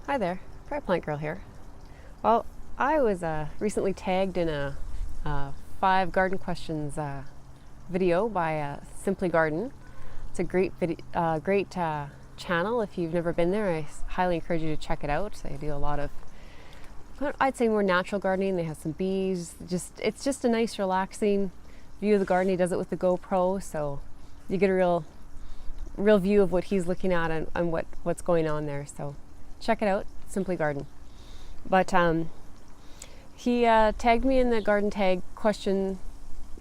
Hi there, PrairiePlantgirl here. Well, I was recently tagged in a 5 garden questions video by Simply Garden. It's a great channel. If you've never been there, I highly encourage you to check it out. They do a lot of, I'd say, more natural gardening. They have some bees. It's just a nice, relaxing view of the garden. He does it with the GoPro, so you get a real view of what he's looking at and what's going on there. So check it out, Simply Garden. But he tagged me in the garden tag question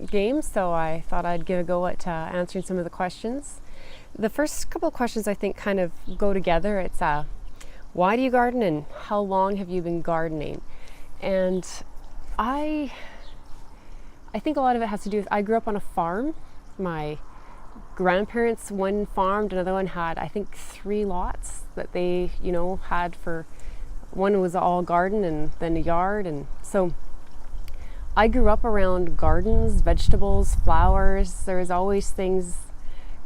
game, so I thought I'd give a go at answering some of the questions. The first couple of questions I think kind of go together. It's why do you garden and how long have you been gardening? And I think a lot of it has to do with, I grew up on a farm. My grandparents, one farmed, another one had, I think, 3 lots that they, had for, one was all garden and then a yard. And so I grew up around gardens, vegetables, flowers. There was always things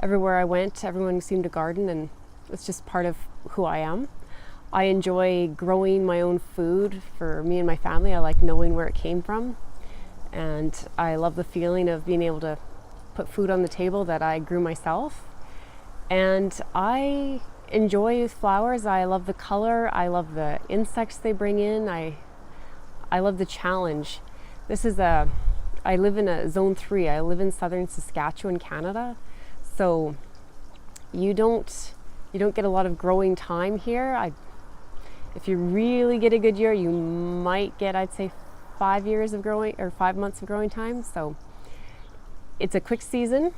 everywhere I went. Everyone seemed to garden, and it's just part of who I am. I enjoy growing my own food for me and my family. I like knowing where it came from, and I love the feeling of being able to put food on the table that I grew myself. And I enjoy flowers. I love the color. I love the insects they bring in. I love the challenge. I live in a zone 3. I live in southern Saskatchewan, Canada. So you don't get a lot of growing time here. If you really get a good year, you might get, I'd say, 5 years of growing, or 5 months of growing time. So it's a quick season.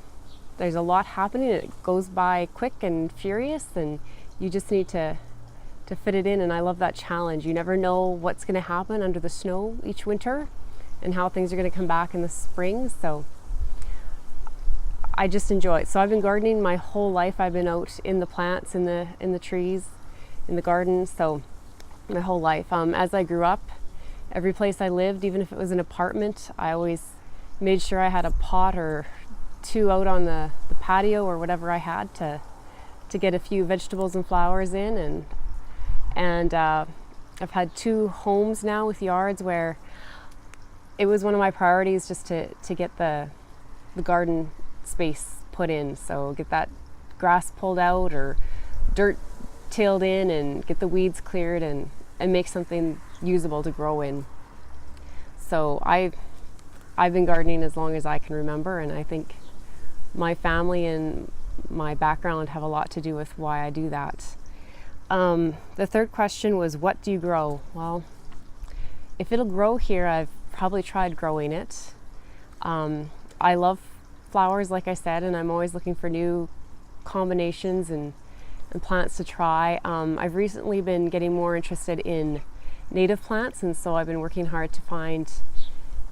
There's a lot happening. It goes by quick and furious, and you just need to fit it in. And I love that challenge. You never know what's going to happen under the snow each winter and how things are going to come back in the spring. So I just enjoy it. So I've been gardening my whole life. I've been out in the plants, in the trees, in the garden. So my whole life. As I grew up, every place I lived, even if it was an apartment, I always made sure I had a pot or 2 out on the patio or whatever I had to get a few vegetables and flowers in. And I've had 2 homes now with yards where it was one of my priorities just to get the garden space put in. So get that grass pulled out or dirt tilled in and get the weeds cleared and make something usable to grow in. So I've been gardening as long as I can remember, and I think my family and my background have a lot to do with why I do that. The third question was, what do you grow? Well, if it'll grow here, I've probably tried growing it. I love flowers, like I said, and I'm always looking for new combinations and plants to try. I've recently been getting more interested in native plants, and so I've been working hard to find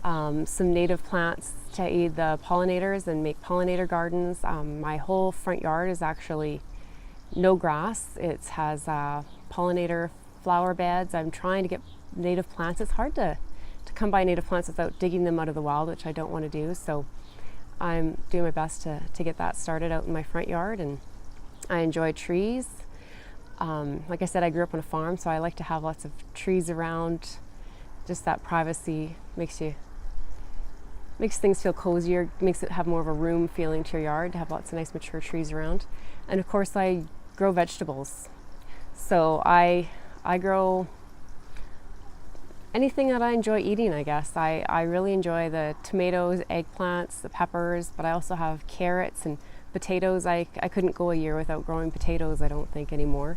some native plants to aid the pollinators and make pollinator gardens. My whole front yard is actually no grass. It has pollinator flower beds. I'm trying to get native plants. It's hard to come by native plants without digging them out of the wild, which I don't want to do. So I'm doing my best to get that started out in my front yard. And I enjoy trees. Like I said, I grew up on a farm, so I like to have lots of trees around. Just that privacy makes things feel cozier, makes it have more of a room feeling to your yard, to have lots of nice mature trees around. And of course I grow vegetables. So I grow anything that I enjoy eating, I guess. I really enjoy the tomatoes, eggplants, the peppers, but I also have carrots and potatoes. I couldn't go a year without growing potatoes, I don't think, anymore.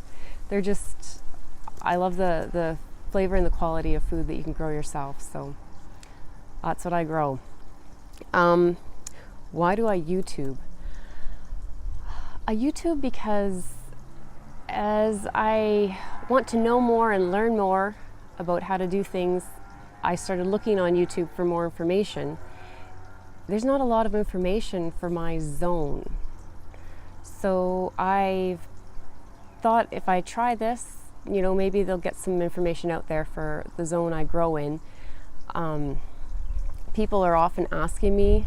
I love the flavor and the quality of food that you can grow yourself. So that's what I grow. Why do I YouTube? I YouTube because as I want to know more and learn more about how to do things, I started looking on YouTube for more information. There's not a lot of information for my zone. So I've thought, if I try this, maybe they'll get some information out there for the zone I grow in. People are often asking me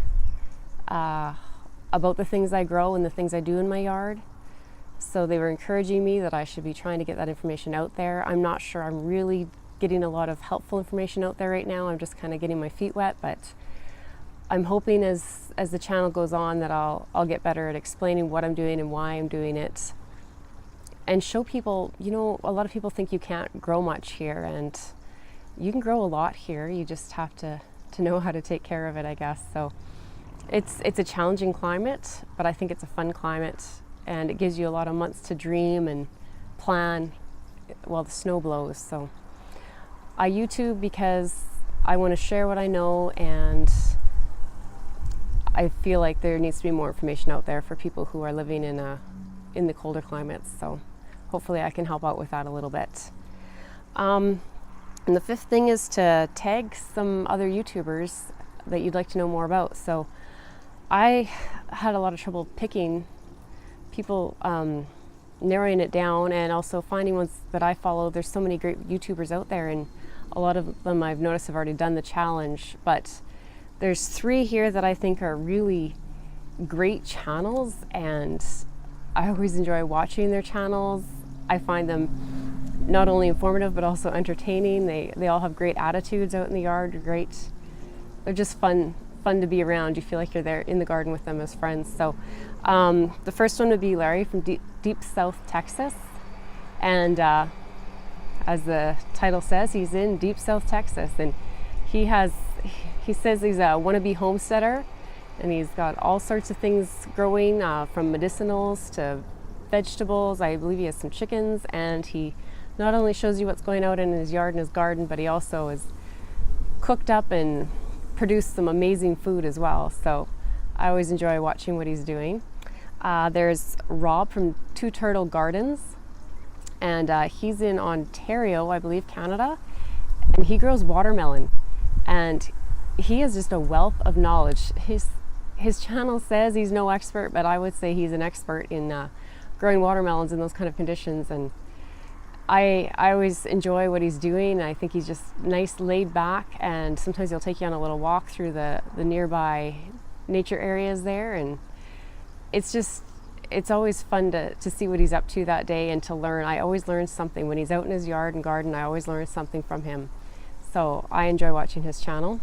about the things I grow and the things I do in my yard. So they were encouraging me that I should be trying to get that information out there. I'm not sure I'm really getting a lot of helpful information out there right now. I'm just kind of getting my feet wet, but I'm hoping as the channel goes on that I'll get better at explaining what I'm doing and why I'm doing it, and show people, you know, a lot of people think you can't grow much here, and you can grow a lot here. You just have to know how to take care of it, I guess. So it's a challenging climate, but I think it's a fun climate, and it gives you a lot of months to dream and plan while the snow blows. So I YouTube because I want to share what I know, and I feel like there needs to be more information out there for people who are living in the colder climates. So hopefully I can help out with that a little bit. And the fifth thing is to tag some other YouTubers that you'd like to know more about. So I had a lot of trouble picking people, narrowing it down, and also finding ones that I follow. There's so many great YouTubers out there, and a lot of them I've noticed have already done the challenge, but there's 3 here that I think are really great channels, and I always enjoy watching their channels. I find them not only informative but also entertaining. They all have great attitudes out in the yard. They're just fun to be around. You feel like you're there in the garden with them as friends. So the first one would be Larry from Deep South Texas, and as the title says, he's in Deep South Texas, and he says he's a wannabe homesteader, and he's got all sorts of things growing, from medicinals to vegetables. I believe he has some chickens, and he not only shows you what's going out in his yard and his garden, but he also has cooked up and produced some amazing food as well. So I always enjoy watching what he's doing. There's Rob from Two Turtle Gardens, and he's in Ontario, I believe, Canada, and he grows watermelon, and he is just a wealth of knowledge. His channel says he's no expert, but I would say he's an expert in growing watermelons in those kind of conditions, and I always enjoy what he's doing. I think he's just nice, laid back, and sometimes he'll take you on a little walk through the nearby nature areas there, and it's always fun to see what he's up to that day and to learn. I always learn something when he's out in his yard and garden. I always learn something from him, so I enjoy watching his channel.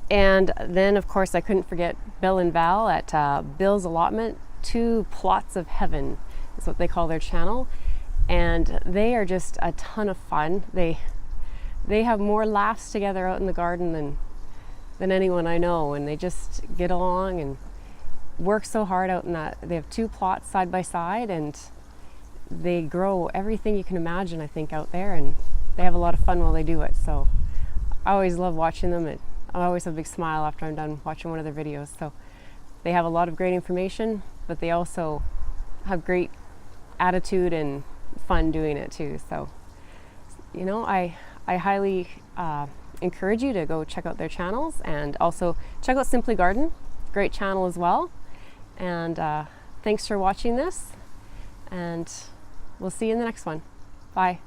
And then of course I couldn't forget Bill and Val at Bill's Allotment. 2 Plots of Heaven is what they call their channel, and they are just a ton of fun. They have more laughs together out in the garden than anyone I know, and they just get along and work so hard out in that. They have 2 plots side by side, and they grow everything you can imagine, I think, out there, and they have a lot of fun while they do it. So I always love watching them, and I always have a big smile after I'm done watching one of their videos. So they have a lot of great information, but they also have great attitude and fun doing it too. So, you know, I highly encourage you to go check out their channels, and also check out Simply Garden, great channel as well. And thanks for watching this, and we'll see you in the next one. Bye.